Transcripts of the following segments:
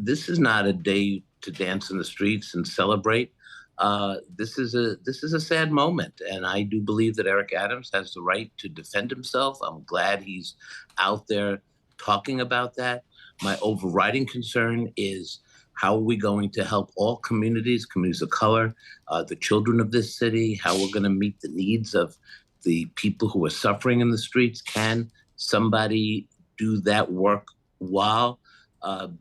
This is not a day to dance in the streets and celebrate. This is a sad moment, and I do believe that Eric Adams has the right to defend himself. I'm glad he's out there talking about that. My overriding concern is how are we going to help all communities, communities of color, the children of this city, how we're going to meet the needs of the people who are suffering in the streets. Can somebody do that work while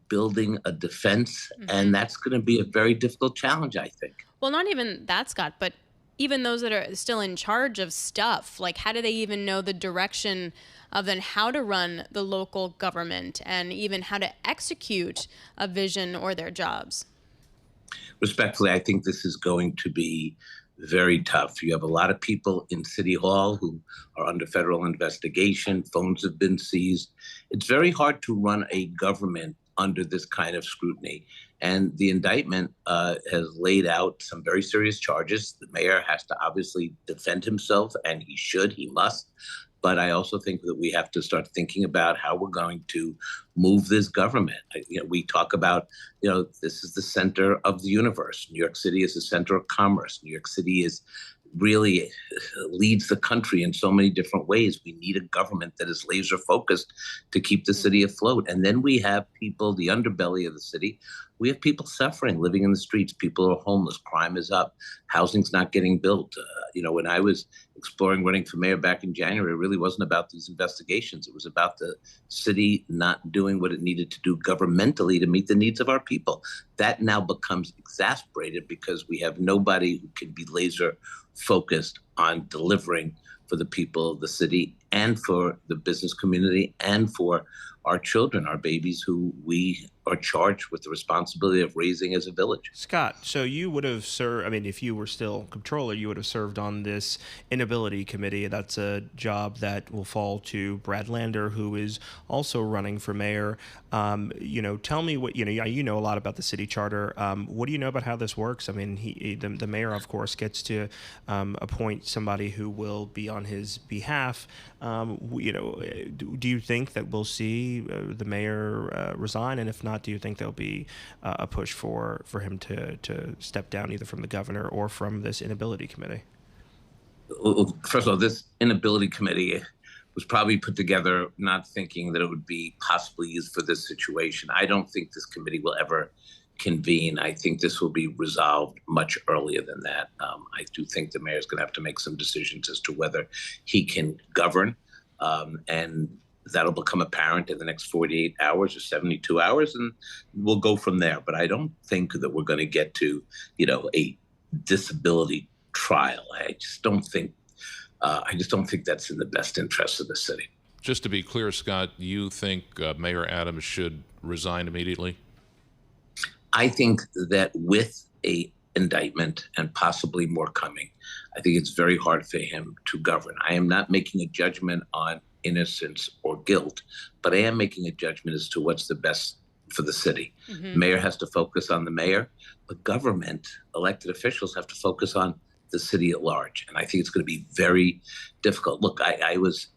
building a defense? And that's going to be a very difficult challenge, I think. Well, not even that, Scott, but even those that are still in charge of stuff, like how do they even know the direction of then how to run the local government and even how to execute a vision or their jobs? Respectfully, I think this is going to be very tough. You have a lot of people in City Hall who are under federal investigation. Phones have been seized. It's very hard to run a government under this kind of scrutiny. And the indictment has laid out some very serious charges. The mayor has to obviously defend himself, and he must. But I also think that we have to start thinking about how we're going to move this government. We talk about, this is the center of the universe. New York City is the center of commerce. New York City is really leads the country in so many different ways. We need a government that is laser focused to keep the city afloat. And then we have people, the underbelly of the city. We have people suffering, living in the streets. People are homeless. Crime is up. Housing's not getting built. When I was exploring running for mayor back in January, it really wasn't about these investigations. It was about the city not doing what it needed to do governmentally to meet the needs of our people. That now becomes exasperated because we have nobody who can be laser focused on delivering for the people of the city and for the business community and for our children, our babies, who we are charged with the responsibility of raising as a village. Scott, so you would have served, if you were still comptroller, you would have served on this inability committee. That's a job that will fall to Brad Lander, who is also running for mayor. Tell me what, you know a lot about the city charter. What do you know about how this works? The mayor, of course, gets to appoint somebody who will be on his behalf. Do you think that we'll see the mayor resign? And if not, do you think there'll be a push for him to step down either from the governor or from this inability committee? Well, first of all, this inability committee was probably put together not thinking that it would be possibly used for this situation. I don't think this committee will ever convene. I think this will be resolved much earlier than that. I do think the mayor's going to have to make some decisions as to whether he can govern, and that'll become apparent in the next 48 hours or 72 hours, and we'll go from there. But I don't think that we're going to get to, a disability trial. I just don't think that's in the best interest of the city. Just to be clear, Scott, you think Mayor Adams should resign immediately? I think that with a indictment and possibly more coming, I think it's very hard for him to govern. I am not making a judgment on innocence or guilt, but I am making a judgment as to what's the best for the city. Mayor has to focus on the mayor, but government, elected officials have to focus on the city at large. And I think it's going to be very difficult. Look, I was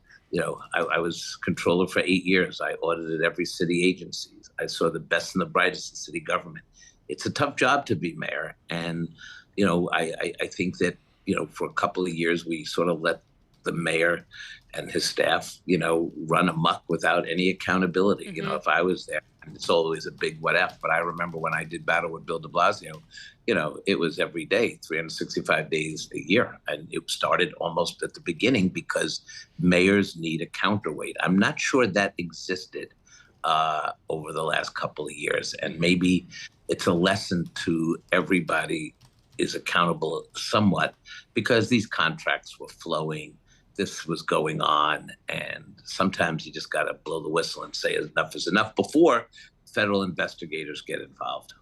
comptroller for 8 years. I audited every city agency. I saw the best and the brightest in city government. It's a tough job to be mayor. And, I think that, for a couple of years, we sort of let the mayor and his staff, run amok without any accountability. If I was there, and it's always a big what if, but I remember when I did battle with Bill de Blasio, it was every day, 365 days a year. And it started almost at the beginning because mayors need a counterweight. I'm not sure that existed over the last couple of years. And maybe it's a lesson to everybody is accountable somewhat because these contracts were flowing. This was going on. And sometimes you just got to blow the whistle and say enough is enough before federal investigators get involved.